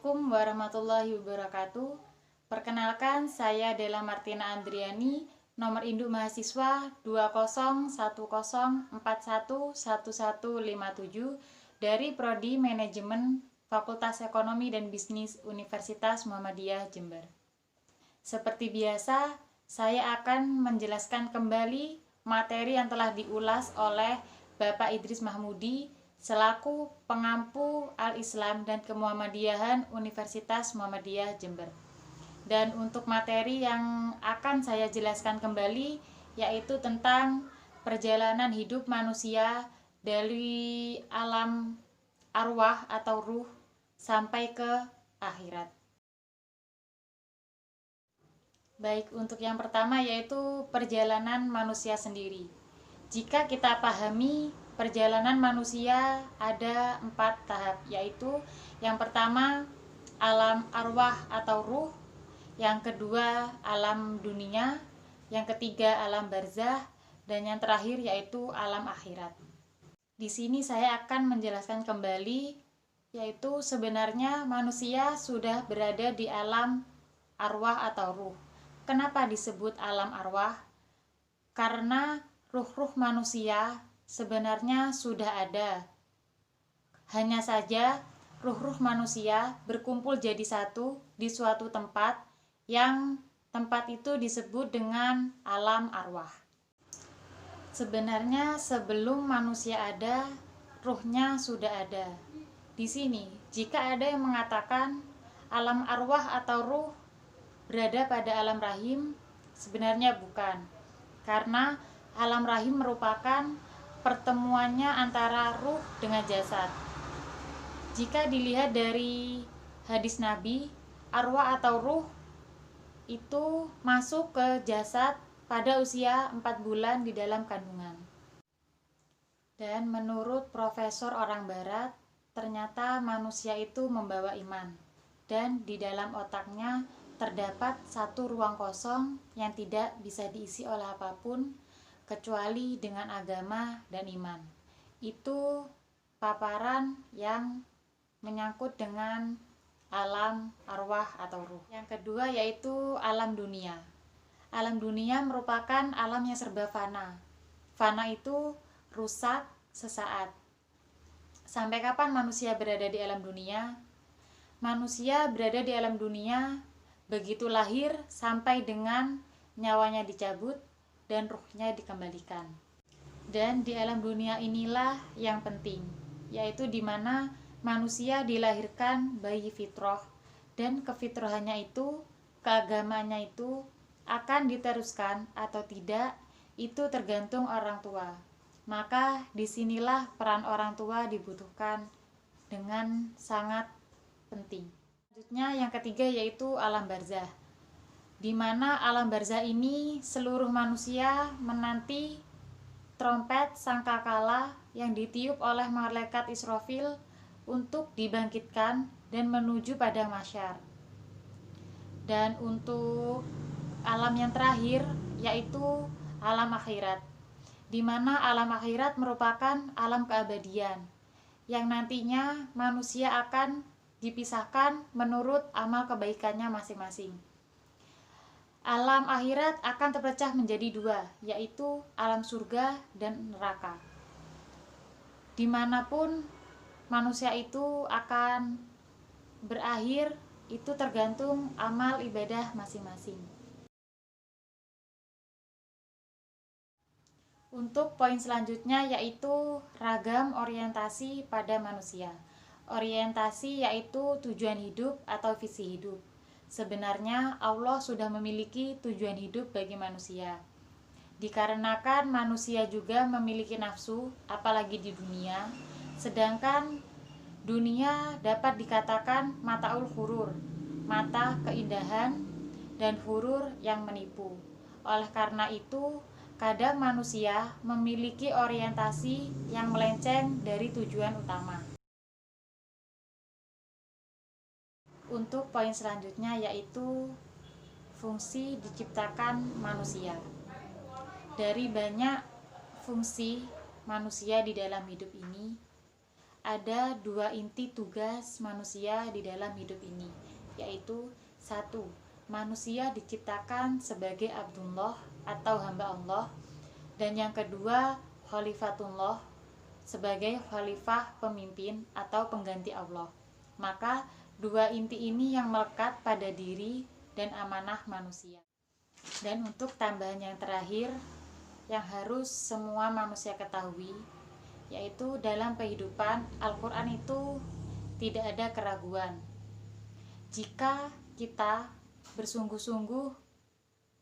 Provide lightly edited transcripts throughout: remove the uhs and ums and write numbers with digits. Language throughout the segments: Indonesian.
Assalamualaikum warahmatullahi wabarakatuh. Perkenalkan, saya Della Martina Andriani, nomor induk mahasiswa 2010411157 dari Prodi Manajemen Fakultas Ekonomi dan Bisnis Universitas Muhammadiyah Jember. Seperti biasa, saya akan menjelaskan kembali materi yang telah diulas oleh Bapak Idris Mahmudi selaku pengampu Al-Islam dan Kemuhammadiyahan Universitas Muhammadiyah Jember. Dan untuk materi yang akan saya jelaskan kembali yaitu tentang perjalanan hidup manusia dari alam arwah atau ruh sampai ke akhirat. Baik, untuk yang pertama yaitu perjalanan manusia sendiri. Jika kita pahami perjalanan manusia ada 4 tahap, yaitu yang pertama alam arwah atau ruh, yang kedua alam dunia, yang ketiga alam barzah, dan yang terakhir yaitu alam akhirat. Di sini saya akan menjelaskan kembali yaitu sebenarnya manusia sudah berada di alam arwah atau ruh. Kenapa disebut alam arwah? Karena ruh-ruh manusia sebenarnya sudah ada. Hanya saja ruh-ruh manusia berkumpul jadi satu di suatu tempat yang tempat itu disebut dengan alam arwah. Sebenarnya sebelum manusia ada, ruhnya sudah ada. Di sini, jika ada yang mengatakan alam arwah atau ruh berada pada alam rahim, sebenarnya bukan. Karena alam rahim merupakan pertemuannya antara ruh dengan jasad. Jika dilihat dari hadis Nabi, arwah atau ruh itu masuk ke jasad pada usia 4 bulan di dalam kandungan. Dan menurut profesor orang barat, ternyata manusia itu membawa iman. Dan di dalam otaknya terdapat satu ruang kosong yang tidak bisa diisi oleh apapun kecuali dengan agama dan iman. Itu paparan yang menyangkut dengan alam arwah atau ruh. Yang kedua yaitu alam dunia. Alam dunia merupakan alam yang serba fana. Fana itu rusak sesaat. Sampai kapan manusia berada di alam dunia? Manusia berada di alam dunia begitu lahir sampai dengan nyawanya dicabut dan ruhnya dikembalikan. Dan di alam dunia inilah yang penting, yaitu di mana manusia dilahirkan bayi fitrah, dan kefitrahannya itu, keagamaannya itu akan diteruskan atau tidak, itu tergantung orang tua. Maka disinilah peran orang tua dibutuhkan dengan sangat penting. Selanjutnya yang ketiga yaitu alam barzah, di mana alam barzah ini seluruh manusia menanti trompet sangkakala yang ditiup oleh malaikat Israfil untuk dibangkitkan dan menuju pada mahsyar. Dan untuk alam yang terakhir yaitu alam akhirat, di mana alam akhirat merupakan alam keabadian yang nantinya manusia akan dipisahkan menurut amal kebaikannya masing-masing. Alam akhirat akan terpecah menjadi 2, yaitu alam surga dan neraka. Dimanapun manusia itu akan berakhir, itu tergantung amal ibadah masing-masing. Untuk poin selanjutnya yaitu ragam orientasi pada manusia. Orientasi yaitu tujuan hidup atau visi hidup. Sebenarnya Allah sudah memiliki tujuan hidup bagi manusia. Dikarenakan manusia juga memiliki nafsu, apalagi di dunia, sedangkan dunia dapat dikatakan mataul hurur, mata keindahan, dan hurur yang menipu. Oleh karena itu, kadang manusia memiliki orientasi yang melenceng dari tujuan utama. Untuk poin selanjutnya yaitu fungsi diciptakan manusia. Dari banyak fungsi manusia di dalam hidup ini, ada dua inti tugas manusia di dalam hidup ini, yaitu satu, manusia diciptakan sebagai Abdullah atau hamba Allah, dan yang kedua, Khalifatullah sebagai khalifah pemimpin atau pengganti Allah. Maka dua inti ini yang melekat pada diri dan amanah manusia. Dan untuk tambahan yang terakhir yang harus semua manusia ketahui, yaitu dalam kehidupan Al-Quran itu tidak ada keraguan. Jika kita bersungguh-sungguh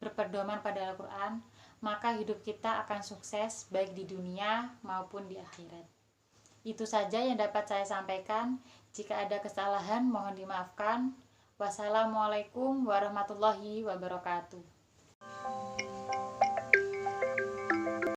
berpedoman pada Al-Quran, maka hidup kita akan sukses baik di dunia maupun di akhirat. Itu saja yang dapat saya sampaikan. Jika ada kesalahan mohon dimaafkan. Wassalamualaikum warahmatullahi wabarakatuh.